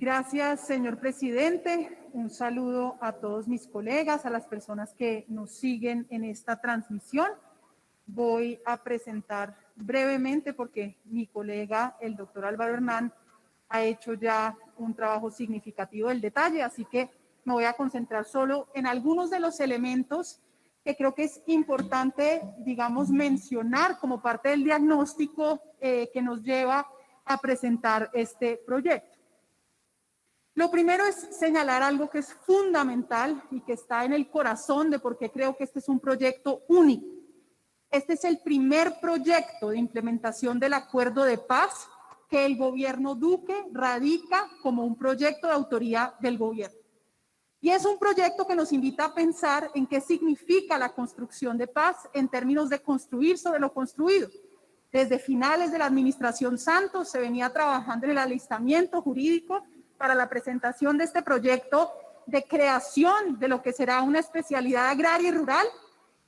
Gracias, señor presidente. Un saludo a todos mis colegas, a las personas que nos siguen en esta transmisión. Voy a presentar brevemente, porque mi colega, el doctor Álvaro Hernán, ha hecho ya un trabajo significativo del detalle, así que me voy a concentrar solo en algunos de los elementos que creo que es importante, digamos, mencionar como parte del diagnóstico que nos lleva a presentar este proyecto. Lo primero es señalar algo que es fundamental y que está en el corazón de por qué creo que este es un proyecto único. Este es el primer proyecto de implementación del Acuerdo de Paz que el gobierno Duque radica como un proyecto de autoría del gobierno. Y es un proyecto que nos invita a pensar en qué significa la construcción de paz en términos de construir sobre lo construido. Desde finales de la administración Santos se venía trabajando en el alistamiento jurídico para la presentación de este proyecto de creación de lo que será una especialidad agraria y rural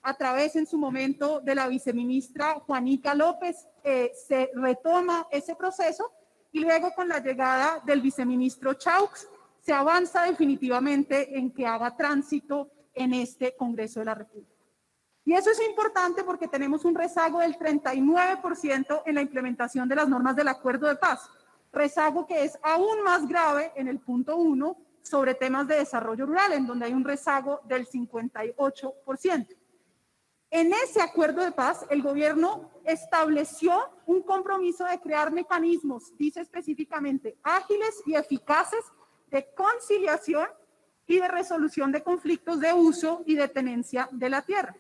a través en su momento de la viceministra Juanica López. Se retoma ese proceso y luego con la llegada del viceministro Chaux se avanza definitivamente en que haga tránsito en este Congreso de la República. Y eso es importante porque tenemos un rezago del 39% en la implementación de las normas del Acuerdo de Paz, rezago que es aún más grave en el punto 1 sobre temas de desarrollo rural, en donde hay un rezago del 58%. En ese Acuerdo de Paz, el gobierno estableció un compromiso de crear mecanismos, dice específicamente, ágiles y eficaces de conciliación y de resolución de conflictos de uso y de tenencia de la tierra.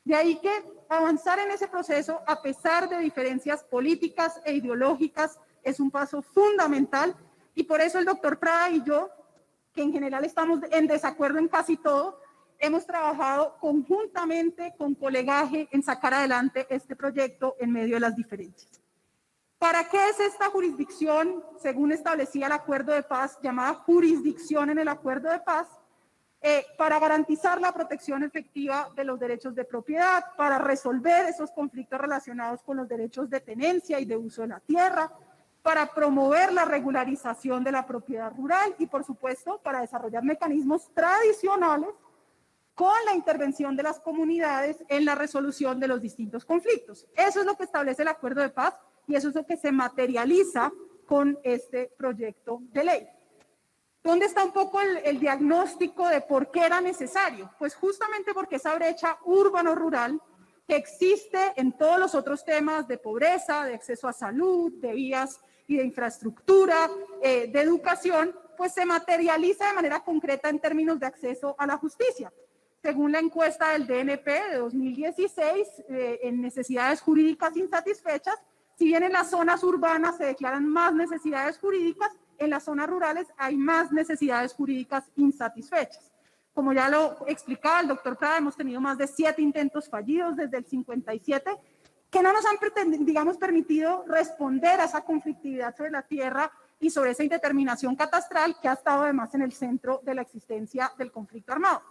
De ahí que avanzar en ese proceso, a pesar de diferencias políticas e ideológicas, es un paso fundamental, y por eso el doctor Prada y yo, que en general estamos en desacuerdo en casi todo, hemos trabajado conjuntamente con colegaje en sacar adelante este proyecto en medio de las diferencias. ¿Para qué es esta jurisdicción, según establecía el Acuerdo de Paz, llamada jurisdicción en el Acuerdo de Paz? Para garantizar la protección efectiva de los derechos de propiedad, para resolver esos conflictos relacionados con los derechos de tenencia y de uso de la tierra, para promover la regularización de la propiedad rural y, por supuesto, para desarrollar mecanismos tradicionales con la intervención de las comunidades en la resolución de los distintos conflictos. Eso es lo que establece el Acuerdo de Paz y eso es lo que se materializa con este proyecto de ley. ¿Dónde está un poco el diagnóstico de por qué era necesario? Pues justamente porque esa brecha urbano-rural que existe en todos los otros temas de pobreza, de acceso a salud, de vías y de infraestructura, de educación, pues se materializa de manera concreta en términos de acceso a la justicia. Según la encuesta del DNP de 2016, en necesidades jurídicas insatisfechas, si bien en las zonas urbanas se declaran más necesidades jurídicas, en las zonas rurales hay más necesidades jurídicas insatisfechas. Como ya lo explicaba el doctor Prada, hemos tenido más de 7 intentos fallidos desde el 57 que no nos han, digamos, permitido responder a esa conflictividad sobre la tierra y sobre esa indeterminación catastral que ha estado además en el centro de la existencia del conflicto armado.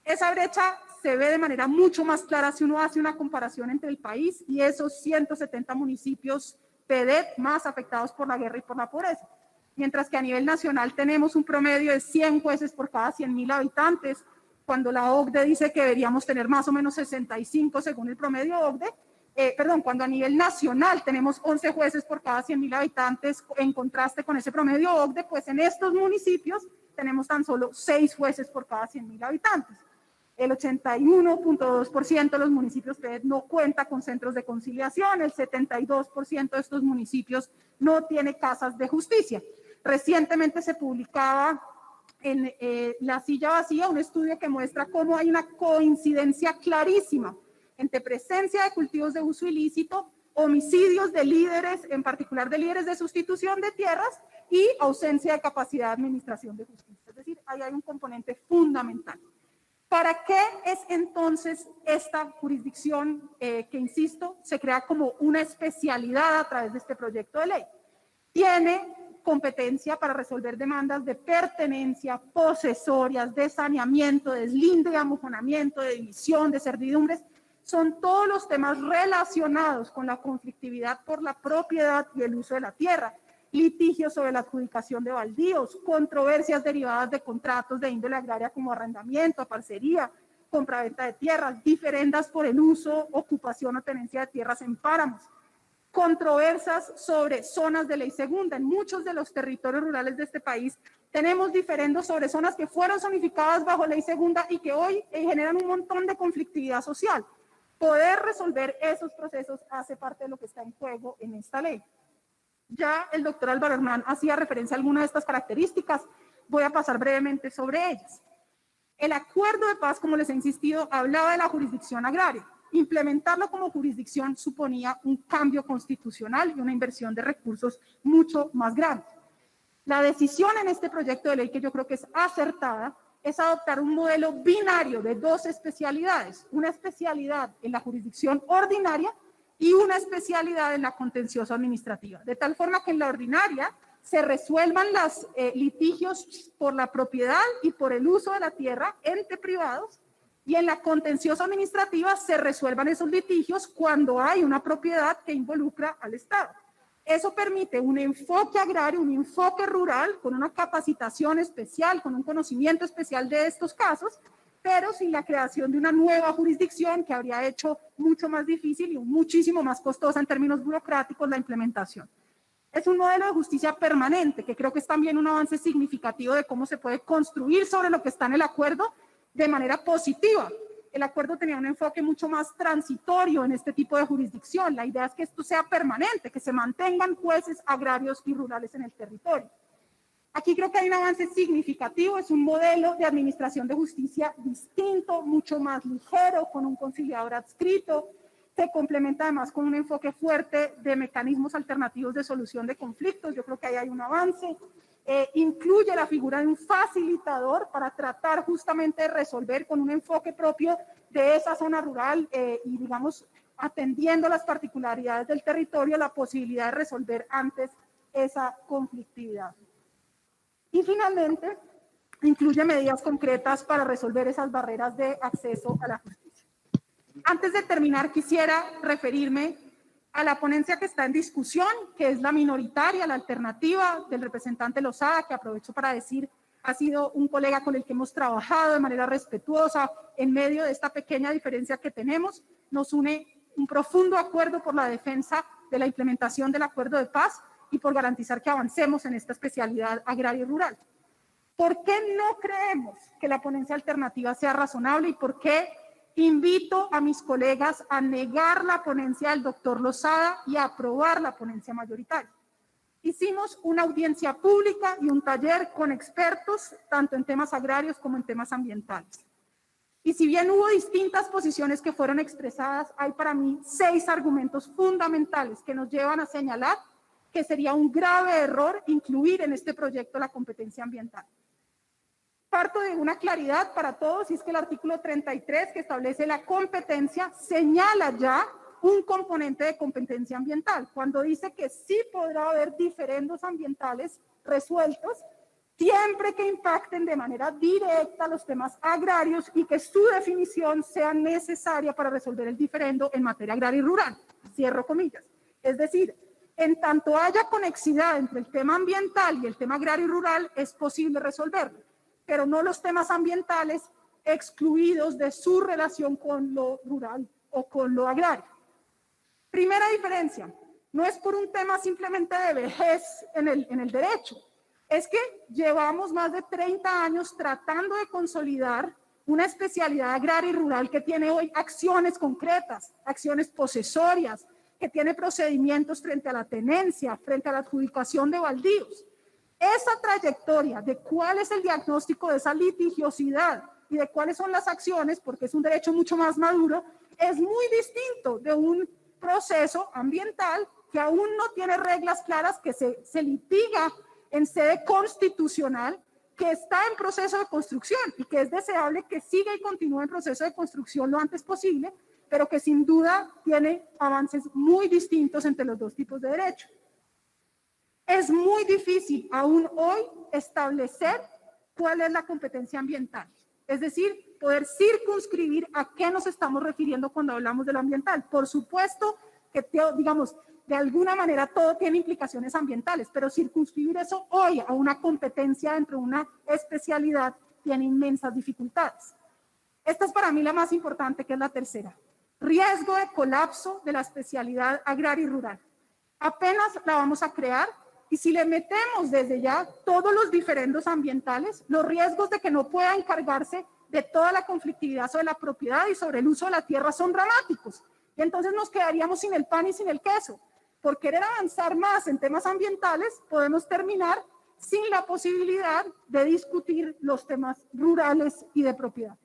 Esa brecha se ve de manera mucho más clara si uno hace una comparación entre el país y esos 170 municipios PEDET más afectados por la guerra y por la pobreza. Mientras que a nivel nacional tenemos un promedio de 100 jueces por cada 100.000 habitantes, cuando la OCDE dice que deberíamos tener más o menos 65 según el promedio OCDE, cuando a nivel nacional tenemos 11 jueces por cada 100.000 habitantes, en contraste con ese promedio OCDE, pues en estos municipios tenemos tan solo 6 jueces por cada 100.000 habitantes. El 81.2% de los municipios PEDET no cuenta con centros de conciliación, el 72% de estos municipios no tiene casas de justicia. Recientemente se publicaba en La Silla Vacía un estudio que muestra cómo hay una coincidencia clarísima entre presencia de cultivos de uso ilícito, homicidios de líderes, en particular de líderes de sustitución de tierras, y ausencia de capacidad de administración de justicia. Es decir, ahí hay un componente fundamental. ¿Para qué es entonces esta jurisdicción que, insisto, se crea como una especialidad a través de este proyecto de ley? Tiene competencia para resolver demandas de pertenencia, posesorias, de saneamiento, de deslinde y amojonamiento, de división, de servidumbres. Son todos los temas relacionados con la conflictividad por la propiedad y el uso de la tierra. litigios sobre la adjudicación de baldíos, controversias derivadas de contratos de índole agraria como arrendamiento, parcería, compraventa de tierras, diferendas por el uso, ocupación o tenencia de tierras en páramos, controversias sobre zonas de ley segunda. En muchos de los territorios rurales de este país tenemos diferendos sobre zonas que fueron zonificadas bajo ley segunda y que hoy generan un montón de conflictividad social. Poder resolver esos procesos hace parte de lo que está en juego en esta ley. Ya el doctor Álvaro Hernán hacía referencia a algunas de estas características, voy a pasar brevemente sobre ellas. El acuerdo de paz, como les he insistido, hablaba de la jurisdicción agraria. Implementarlo como jurisdicción suponía un cambio constitucional y una inversión de recursos mucho más grande. La decisión en este proyecto de ley, que yo creo que es acertada, es adoptar un modelo binario de dos especialidades, una especialidad en la jurisdicción ordinaria y una especialidad en la contenciosa administrativa, de tal forma que en la ordinaria se resuelvan los litigios por la propiedad y por el uso de la tierra entre privados, y en la contenciosa administrativa se resuelvan esos litigios cuando hay una propiedad que involucra al Estado. Eso permite un enfoque agrario, un enfoque rural, con una capacitación especial, con un conocimiento especial de estos casos, pero sin la creación de una nueva jurisdicción que habría hecho mucho más difícil y muchísimo más costosa en términos burocráticos la implementación. Es un modelo de justicia permanente, que creo que es también un avance significativo de cómo se puede construir sobre lo que está en el acuerdo de manera positiva. El acuerdo tenía un enfoque mucho más transitorio en este tipo de jurisdicción. La idea es que esto sea permanente, que se mantengan jueces agrarios y rurales en el territorio. Aquí creo que hay un avance significativo, es un modelo de administración de justicia distinto, mucho más ligero, con un conciliador adscrito. Se complementa además con un enfoque fuerte de mecanismos alternativos de solución de conflictos. Yo creo que ahí hay un avance. Incluye la figura de un facilitador para tratar justamente de resolver con un enfoque propio de esa zona rural y, digamos, atendiendo las particularidades del territorio, la posibilidad de resolver antes esa conflictividad. Y finalmente, incluye medidas concretas para resolver esas barreras de acceso a la justicia. Antes de terminar, quisiera referirme a la ponencia que está en discusión, que es la minoritaria, la alternativa del representante Lozada, que aprovecho para decir, ha sido un colega con el que hemos trabajado de manera respetuosa en medio de esta pequeña diferencia que tenemos. Nos une un profundo acuerdo por la defensa de la implementación del acuerdo de paz y por garantizar que avancemos en esta especialidad agraria y rural. ¿Por qué no creemos que la ponencia alternativa sea razonable y por qué invito a mis colegas a negar la ponencia del doctor Lozada y a aprobar la ponencia mayoritaria? Hicimos una audiencia pública y un taller con expertos, tanto en temas agrarios como en temas ambientales. Y si bien hubo distintas posiciones que fueron expresadas, hay para mí 6 argumentos fundamentales que nos llevan a señalar que sería un grave error incluir en este proyecto la competencia ambiental. Parto de una claridad para todos, y es que el artículo 33, que establece la competencia, señala ya un componente de competencia ambiental, cuando dice que sí podrá haber diferendos ambientales resueltos, siempre que impacten de manera directa los temas agrarios y que su definición sea necesaria para resolver el diferendo en materia agraria y rural. Cierro comillas. Es decir, en tanto haya conexidad entre el tema ambiental y el tema agrario y rural, es posible resolverlo, pero no los temas ambientales excluidos de su relación con lo rural o con lo agrario. Primera diferencia, no es por un tema simplemente de vejez en el derecho, es que llevamos más de 30 años tratando de consolidar una especialidad agraria y rural que tiene hoy acciones concretas, acciones posesorias, que tiene procedimientos frente a la tenencia, frente a la adjudicación de baldíos. Esa trayectoria de cuál es el diagnóstico de esa litigiosidad y de cuáles son las acciones, porque es un derecho mucho más maduro, es muy distinto de un proceso ambiental que aún no tiene reglas claras, que se litiga en sede constitucional, que está en proceso de construcción y que es deseable que siga y continúe en proceso de construcción lo antes posible, pero que sin duda tiene avances muy distintos entre los dos tipos de derecho. Es muy difícil aún hoy establecer cuál es la competencia ambiental, es decir, poder circunscribir a qué nos estamos refiriendo cuando hablamos de lo ambiental. Por supuesto que, digamos, de alguna manera todo tiene implicaciones ambientales, pero circunscribir eso hoy a una competencia dentro de una especialidad tiene inmensas dificultades. Esta es para mí la más importante, que es la tercera. Riesgo de colapso de la especialidad agraria y rural. Apenas la vamos a crear y si le metemos desde ya todos los diferendos ambientales, los riesgos de que no pueda encargarse de toda la conflictividad sobre la propiedad y sobre el uso de la tierra son dramáticos. Y entonces nos quedaríamos sin el pan y sin el queso. Por querer avanzar más en temas ambientales, podemos terminar sin la posibilidad de discutir los temas rurales y de propiedad.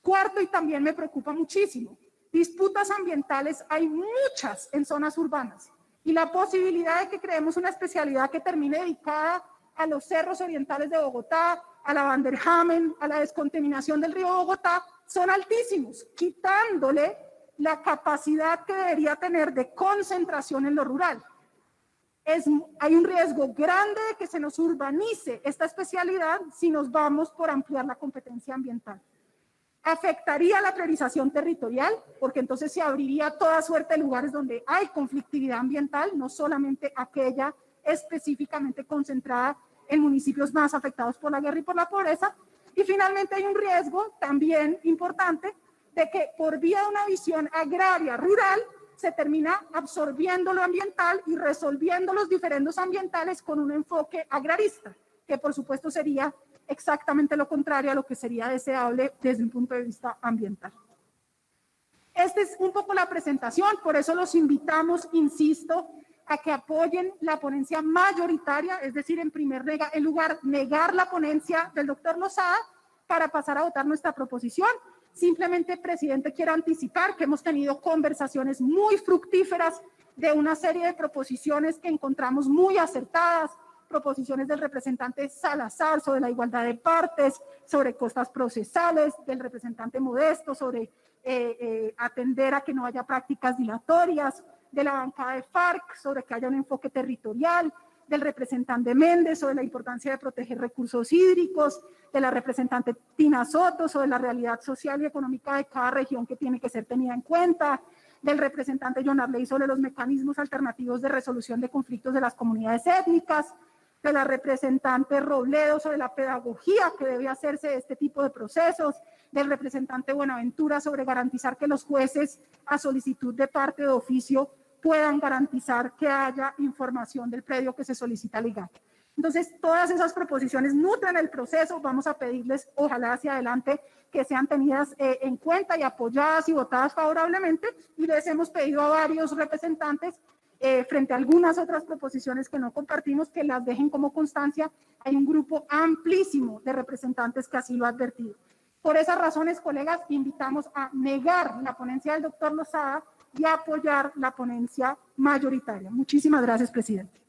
Cuarto, y también me preocupa muchísimo, disputas ambientales hay muchas en zonas urbanas y la posibilidad de que creemos una especialidad que termine dedicada a los cerros orientales de Bogotá, a la Van der Hamen, a la descontaminación del río Bogotá, son altísimos, quitándole la capacidad que debería tener de concentración en lo rural. Hay un riesgo grande de que se nos urbanice esta especialidad si nos vamos por ampliar la competencia ambiental. Afectaría la priorización territorial, porque entonces se abriría toda suerte de lugares donde hay conflictividad ambiental, no solamente aquella específicamente concentrada en municipios más afectados por la guerra y por la pobreza. Y finalmente hay un riesgo también importante de que por vía de una visión agraria rural se termina absorbiendo lo ambiental y resolviendo los diferendos ambientales con un enfoque agrarista, que por supuesto sería exactamente lo contrario a lo que sería deseable desde un punto de vista ambiental. Esta es un poco la presentación, por eso los invitamos, insisto, a que apoyen la ponencia mayoritaria, es decir, en primer lugar, negar la ponencia del doctor Lozada para pasar a votar nuestra proposición. Simplemente, presidente, quiero anticipar que hemos tenido conversaciones muy fructíferas de una serie de proposiciones que encontramos muy acertadas, proposiciones del representante Salazar sobre la igualdad de partes, sobre costas procesales, del representante Modesto sobre atender a que no haya prácticas dilatorias, de la bancada de FARC sobre que haya un enfoque territorial, del representante Méndez sobre la importancia de proteger recursos hídricos, de la representante Tina Soto sobre la realidad social y económica de cada región que tiene que ser tenida en cuenta, del representante John Arley sobre los mecanismos alternativos de resolución de conflictos de las comunidades étnicas, de la representante Robledo sobre la pedagogía que debe hacerse de este tipo de procesos, del representante Buenaventura sobre garantizar que los jueces a solicitud de parte de oficio puedan garantizar que haya información del predio que se solicita al IGAC. Entonces, todas esas proposiciones nutren el proceso. Vamos a pedirles, ojalá hacia adelante, que sean tenidas en cuenta y apoyadas y votadas favorablemente. Y les hemos pedido a varios representantes, frente a algunas otras proposiciones que no compartimos, que las dejen como constancia. Hay un grupo amplísimo de representantes que así lo ha advertido. Por esas razones, colegas, invitamos a negar la ponencia del doctor Lozada y a apoyar la ponencia mayoritaria. Muchísimas gracias, presidente.